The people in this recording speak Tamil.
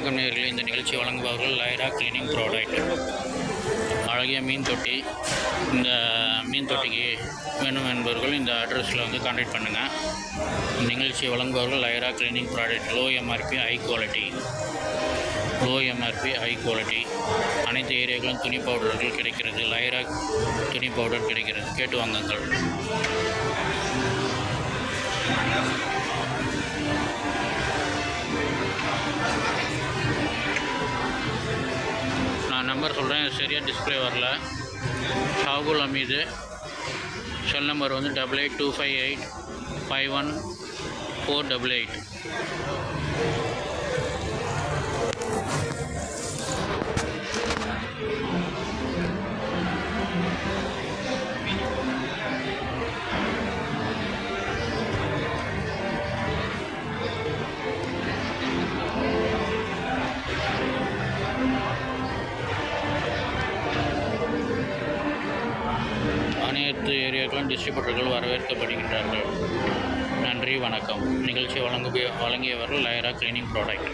வணக்கம் நேயர்களே. இந்த நிகழ்ச்சி வழங்குபவர்கள் லைரா கிளீனிங் ப்ராடக்ட். அழகிய மீன் தொட்டி. இந்த மீன் தொட்டிக்கு வேணும் என்பவர்கள் இந்த அட்ரஸில் வந்து கான்டாக்ட் பண்ணுங்கள். நிகழ்ச்சியை வழங்குபவர்கள் Lyra cleaning product. Low MRP high quality. அனைத்து ஏரியாக்களும் துணி பவுடர்கள் கிடைக்கிறது. லைரா துணி பவுடர் கிடைக்கிறது. கேட்டு வாங்குங்கள். நான் நம்பர் சொல்கிறேன், சரியாக டிஸ்பிளே வரல. ஷாகுல் அமீது. செல் நம்பர் வந்து 8825851488. அனைத்து ஏரியாக்களும் டிஸ்ட்ரிபியூட்டர்கள் வரவேற்கப்படுகின்றார்கள். நன்றி, வணக்கம். நிகழ்ச்சி வழங்கியவர்கள் லைரா கிளீனிங் ப்ராடக்ட்.